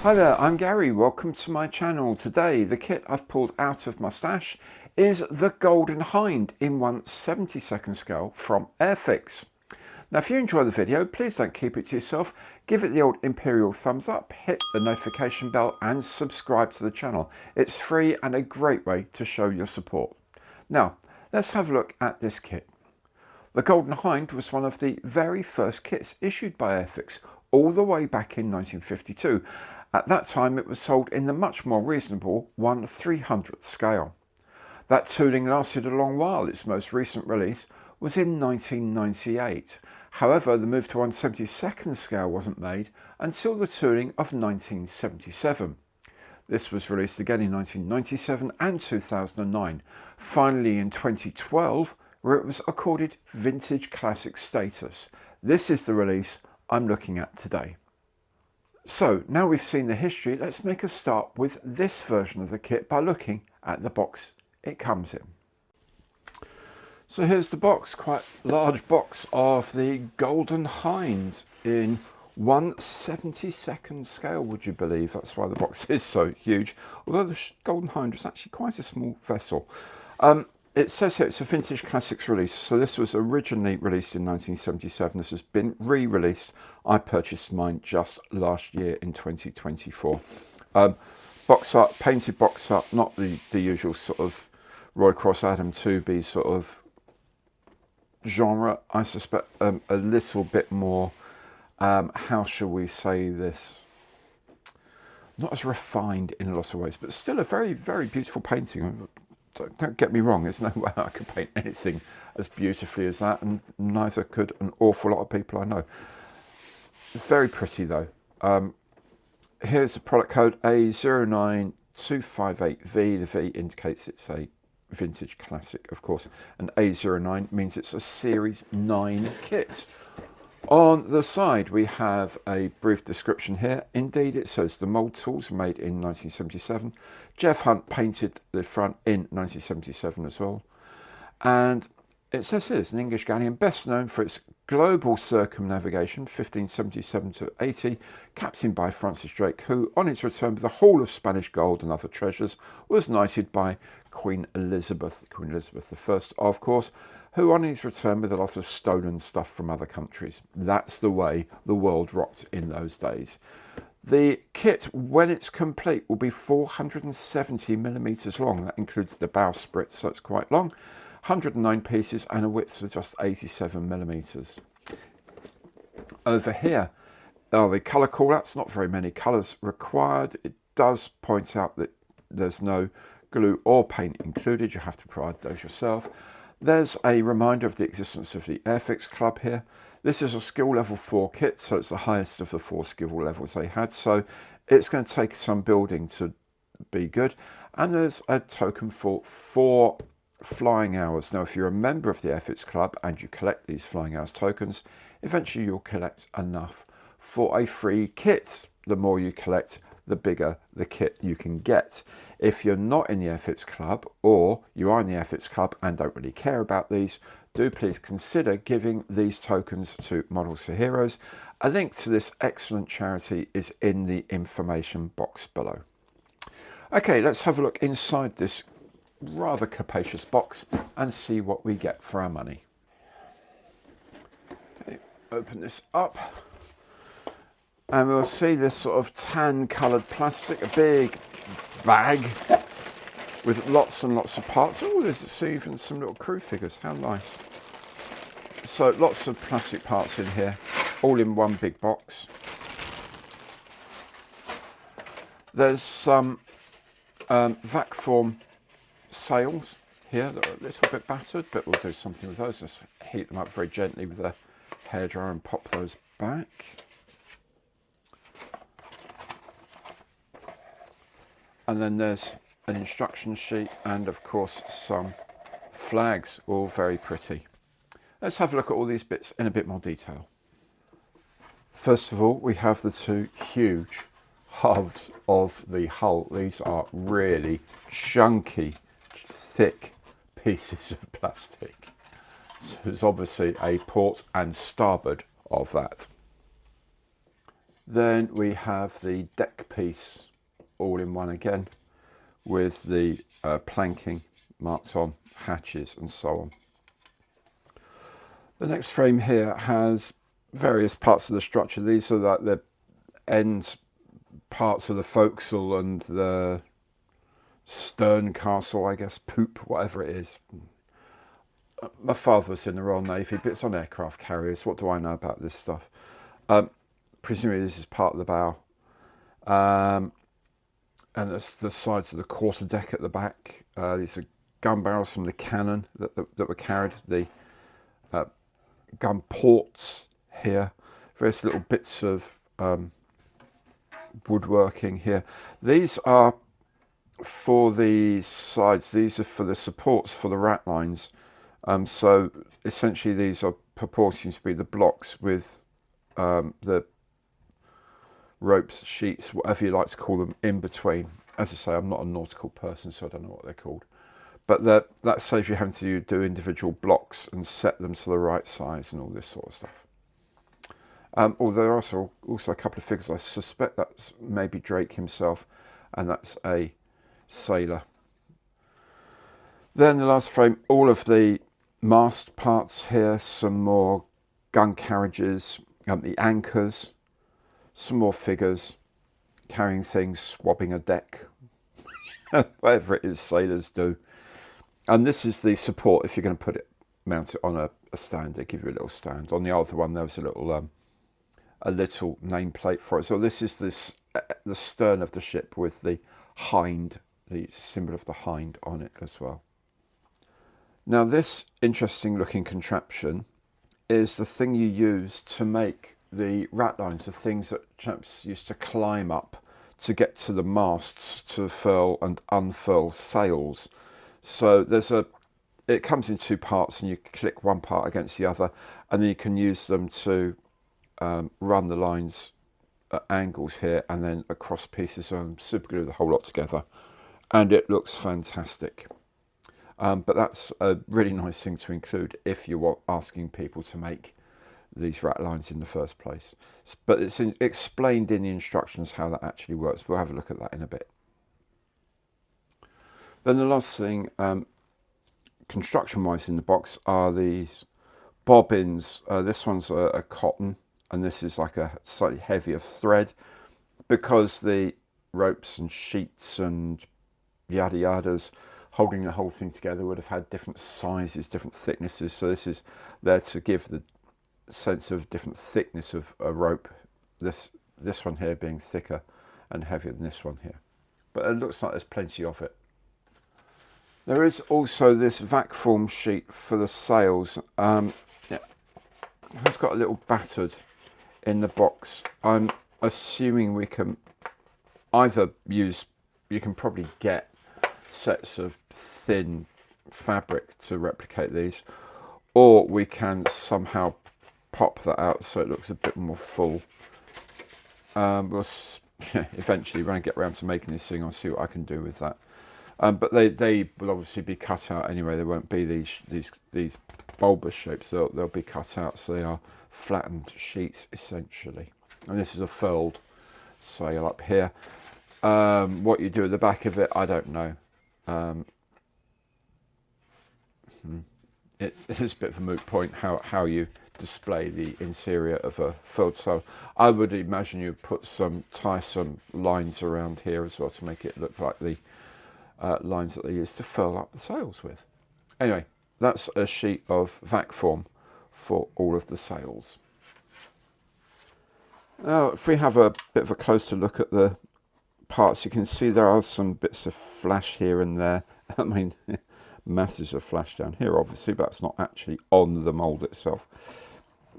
Hi there, I'm Gary. Welcome to my channel. Today the kit I've pulled out of my stash is the Golden Hind in 1/72 scale from AIRFIX. Now if you enjoy the video, please don't keep it to yourself. Give it the old imperial thumbs up, hit the notification bell and subscribe to the channel. It's free and a great way to show your support. Now let's have a look at this kit. The Golden Hind was one of the very first kits issued by AIRFIX all the way back in 1952. At that time it was sold in the much more reasonable 1/300th scale. That tooling lasted a long while. Its most recent release was in 1998. However, the move to 1/72nd scale wasn't made until the tooling of 1977. This was released again in 1997 and 2009. Finally in 2012, where it was accorded vintage classic status. This is the release I'm looking at today. So now we've seen the history, let's make a start with this version of the kit by looking at the box it comes in. So here's the box, quite large box of the Golden Hind in 1/72nd scale, would you believe? That's why the box is so huge. Although the Golden Hind was actually quite a small vessel. It says here it's a vintage classics release, so this was originally released in 1977. This has been re-released. I purchased mine just last year in 2024. Box art, painted box art, not the usual sort of Roy Cross Adam 2B sort of genre. I suspect a little bit more, how shall we say this, not as refined in a lot of ways, but still a very, very beautiful painting. Don't get me wrong, there's no way I could paint anything as beautifully as that, and neither could an awful lot of people I know. Very pretty though. Here's the product code A09258V. The V indicates it's a vintage classic, of course, and A09 means it's a Series 9 kit. On the side we have a brief description here. Indeed it says the mould tools made in 1977. Jeff Hunt painted the front in 1977 as well. And it says here it's an English galleon best known for its global circumnavigation 1577 to 80, captained by Francis Drake, who on its return with a haul of Spanish gold and other treasures was knighted by Queen Elizabeth I, of course, who on his return with a lot of stolen stuff from other countries. That's the way the world rocked in those days. The kit, when it's complete, will be 470mm long. That includes the bowsprit, so it's quite long. 109 pieces and a width of just 87mm. Over here are the colour callouts. Not very many colours required. It does point out that there's no glue or paint included. You have to provide those yourself. There's a reminder of the existence of the AIRFIX Club here. This is a skill level 4 kit, so it's the highest of the 4 skill levels they had, so it's going to take some building to be good. And there's a token for 4 flying hours. Now if you're a member of the AIRFIX Club and you collect these flying hours tokens, eventually you'll collect enough for a free kit. The more you collect, the bigger the kit you can get. If you're not in the AIRFIX Club, or you are in the AIRFIX Club and don't really care about these, do please consider giving these tokens to Models for Heroes. A link to this excellent charity is in the information box below. Okay, let's have a look inside this rather capacious box and see what we get for our money. Okay, open this up. And we'll see this sort of tan coloured plastic, a big bag with lots and lots of parts. Oh, there's even some little crew figures, how nice. So lots of plastic parts in here, all in one big box. There's some vac form sails here that are a little bit battered, but we'll do something with those. Just heat them up very gently with a hairdryer and pop those back. And then there's an instruction sheet and of course some flags, all very pretty. Let's have a look at all these bits in a bit more detail. First of all, we have the 2 huge halves of the hull. These are really chunky, thick pieces of plastic. So there's obviously a port and starboard of that. Then we have the deck piece all in one again with the planking marks on, hatches and so on. The next frame here has various parts of the structure. These are like the end parts of the forecastle and the stern castle, I guess, poop, whatever it is. My father was in the Royal Navy, but it's on aircraft carriers. What do I know about this stuff? Presumably this is part of the bow. And that's the sides of the quarterdeck at the back. These are gun barrels from the cannon that were carried. The gun ports here. Various little bits of woodworking here. These are for the sides. These are for the supports for the rat lines. So essentially these are purporting to be the blocks with the ropes, sheets, whatever you like to call them, in between. As I say, I'm not a nautical person, so I don't know what they're called. But that saves you having to do individual blocks and set them to the right size and all this sort of stuff. Although there are also a couple of figures. I suspect that's maybe Drake himself, and that's a sailor. Then the last frame, all of the mast parts here, some more gun carriages, the anchors, some more figures carrying things, swabbing a deck, whatever it is sailors do. And this is the support if you're going to mount it on a stand. They give you a little stand. On the other one there was a little nameplate for it. So this is the stern of the ship with the hind, the symbol of the hind on it as well. Now this interesting looking contraption is the thing you use to make the ratlines, the things that chaps used to climb up to get to the masts to furl and unfurl sails. So it comes in two parts, and you click one part against the other, and then you can use them to run the lines at angles here and then across pieces and super glue the whole lot together, and it looks fantastic. But that's a really nice thing to include if you're asking people to make these rat lines in the first place. But it's explained in the instructions how that actually works. We'll have a look at that in a bit. Then the last thing, construction-wise in the box, are these bobbins. This one's a cotton, and this is like a slightly heavier thread, because the ropes and sheets and yada yadas holding the whole thing together would have had different sizes, different thicknesses. So this is there to give the sense of different thickness of a rope. This one here being thicker and heavier than this one here. But it looks like there's plenty of it. There is also this vac form sheet for the sails. It's got a little battered in the box. I'm assuming we can either use, you can probably get sets of thin fabric to replicate these, or we can somehow pop that out so it looks a bit more full. We'll eventually, when I get around to making this thing, I'll see what I can do with that. But they will obviously be cut out anyway. They won't be these bulbous shapes. They'll be cut out, so they are flattened sheets essentially. And this is a furled sail up here. What you do at the back of it, I don't know. It's a bit of a moot point how you display the interior of a furled sail. I would imagine you tie some lines around here as well to make it look like the lines that they use to furl up the sails with. Anyway, that's a sheet of vac form for all of the sails. Now, if we have a bit of a closer look at the parts, you can see there are some bits of flash here and there. I mean, masses of flash down here, obviously, but that's not actually on the mould itself.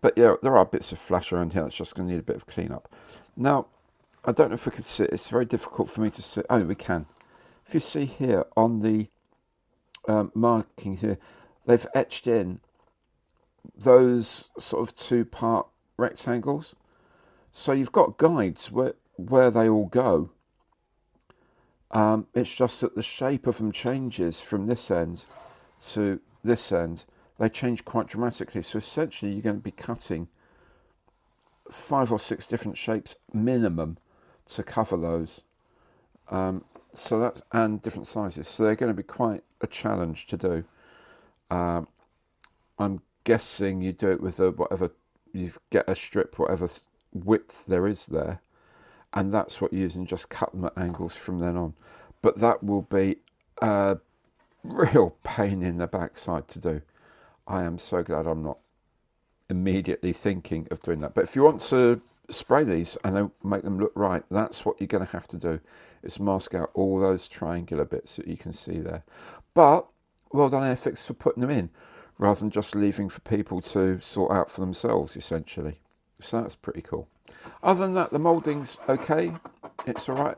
But yeah, there are bits of flash around here that's just going to need a bit of cleanup. Now, I don't know if we could see it. It's very difficult for me to see. Oh, we can. If you see here on the markings here, they've etched in those sort of two-part rectangles. So you've got guides where they all go. It's just that the shape of them changes from this end to this end. They change quite dramatically. So essentially you're going to be cutting 5 or 6 different shapes minimum to cover those. So that's, and different sizes, so they're going to be quite a challenge to do. I'm guessing you do it with whatever, you get a strip, whatever width there is there, and that's what you use, and just cut them at angles from then on. But that will be a real pain in the backside to do. I am so glad I'm not immediately thinking of doing that. But if you want to spray these and then make them look right, that's what you're going to have to do, is mask out all those triangular bits that you can see there. But well done AIRFIX for putting them in, rather than just leaving for people to sort out for themselves, essentially. So that's pretty cool. Other than that, the moulding's okay. It's all right.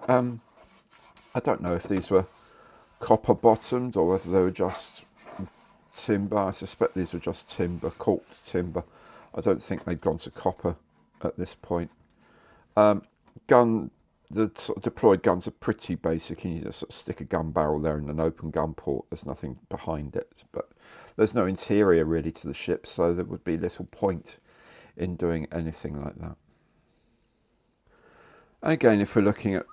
I don't know if these were copper bottomed or whether they were just timber. I suspect these were just timber, corked timber. I don't think they'd gone to copper at this point. The sort of deployed guns are pretty basic, and you just sort of stick a gun barrel there and an open gun port. There's nothing behind it, but there's no interior really to the ship, so there would be little point in doing anything like that. And again, if we're looking at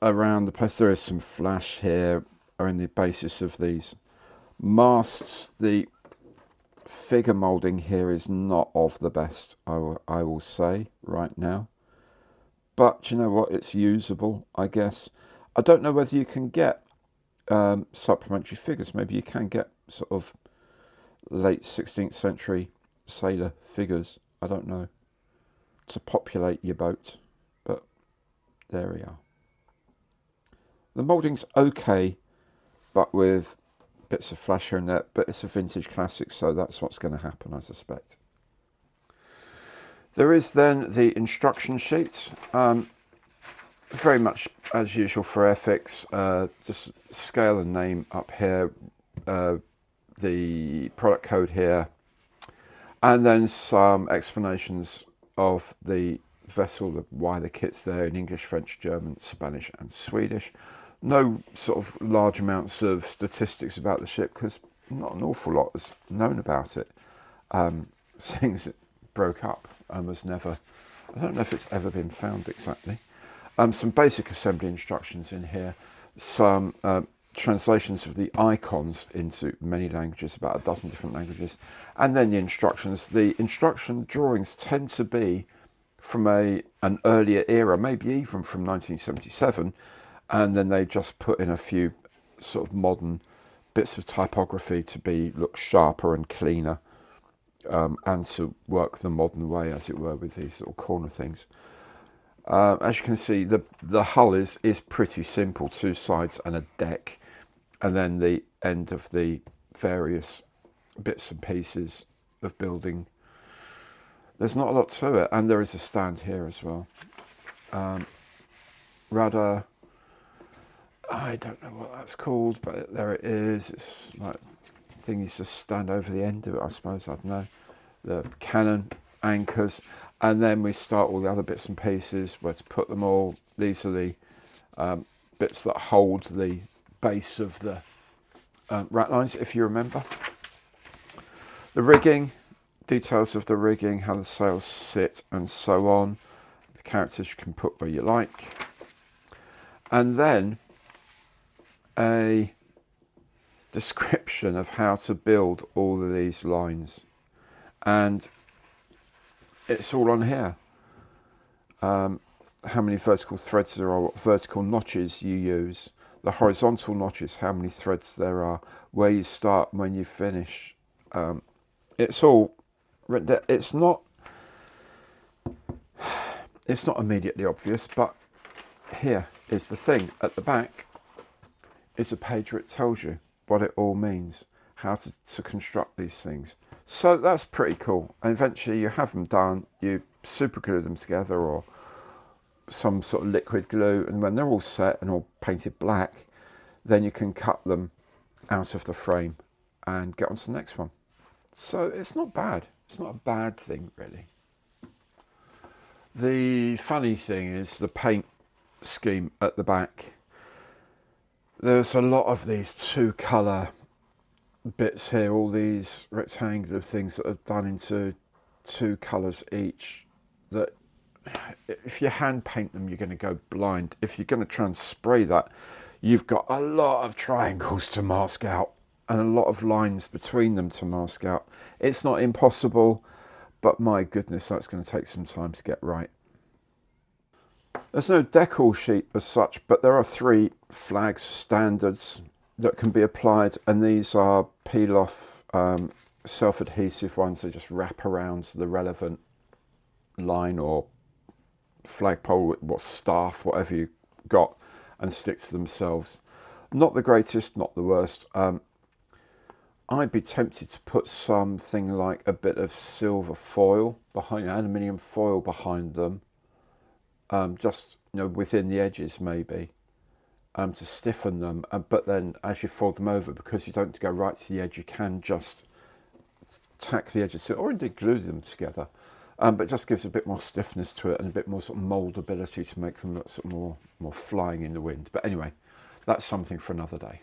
around the place, there is some flash here around the basis of these masts. The figure moulding here is not of the best, I will say right now. But you know what, it's usable, I guess. I don't know whether you can get supplementary figures. Maybe you can get sort of late 16th century sailor figures, I don't know, to populate your boat. But there we are. The moulding's okay, but with bits of flash here and there, but it's a vintage classic, so that's what's going to happen, I suspect. There is then the instruction sheet, very much as usual for AIRFIX, just scale and name up here, the product code here, and then some explanations of the vessel, why the kit's there in English, French, German, Spanish and Swedish. No sort of large amounts of statistics about the ship, because not an awful lot is known about it, since it broke up and was never, I don't know if it's ever been found exactly. Some basic assembly instructions in here, some translations of the icons into many languages, about a dozen different languages, and then the instructions. The instruction drawings tend to be from an earlier era, maybe even from 1977, and then they just put in a few sort of modern bits of typography to look sharper and cleaner, and to work the modern way, as it were, with these little corner things. As you can see, the hull is pretty simple, 2 sides and a deck, and then the end of the various bits and pieces of building. There's not a lot to it, and there is a stand here as well. Rudder, I don't know what that's called, but there it is. It's like the thing used to stand over the end of it, I suppose, I don't know. The cannon, anchors, and then we start all the other bits and pieces, where to put them all. These are the bits that hold the base of the ratlines, if you remember. The rigging, details of the rigging, how the sails sit and so on. The characters you can put where you like. And then a description of how to build all of these lines. And it's all on here. How many vertical threads there are, what vertical notches you use, the horizontal notches, how many threads there are, where you start, when you finish. It's all written there. It's not immediately obvious, but here is the thing. At the back is a page where it tells you what it all means, how to construct these things. So that's pretty cool. And eventually you have them done, you super glue them together, or some sort of liquid glue, and when they're all set and all painted black, then you can cut them out of the frame and get on to the next one. So it's not bad. It's not a bad thing, really. The funny thing is the paint scheme at the back. There's a lot of these 2-colour bits here, all these rectangular things that are done into 2 colours each, that if you hand paint them, you're going to go blind. If you're going to try and spray that, you've got a lot of triangles to mask out and a lot of lines between them to mask out. It's not impossible, but my goodness, that's going to take some time to get right. There's no decal sheet as such, but there are 3 flags standards that can be applied, and these are peel-off self-adhesive ones that just wrap around the relevant line or flagpole or staff, whatever you got, and stick to themselves. Not the greatest, not the worst. I'd be tempted to put something like a bit of silver foil behind, aluminium foil behind them, just within the edges maybe, to stiffen them. But then as you fold them over, because you don't go right to the edge, you can just tack the edges or indeed glue them together. But it just gives a bit more stiffness to it and a bit more sort of moldability to make them look sort of more flying in the wind. But anyway, that's something for another day.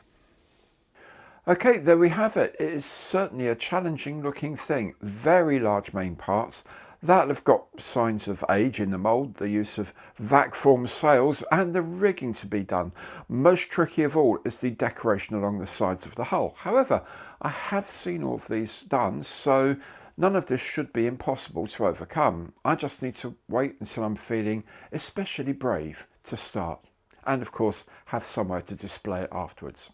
Okay, there we have it. It is certainly a challenging looking thing. Very large main parts that have got signs of age in the mould, the use of vac form sails and the rigging to be done. Most tricky of all is the decoration along the sides of the hull. However, I have seen all of these done, so none of this should be impossible to overcome. I just need to wait until I'm feeling especially brave to start, and of course have somewhere to display it afterwards.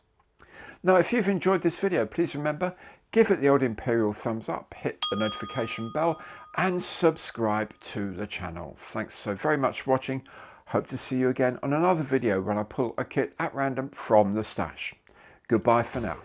Now, if you've enjoyed this video, please remember, give it the old imperial thumbs up, hit the notification bell and subscribe to the channel. Thanks so very much for watching. Hope to see you again on another video when I pull a kit at random from the stash. Goodbye for now.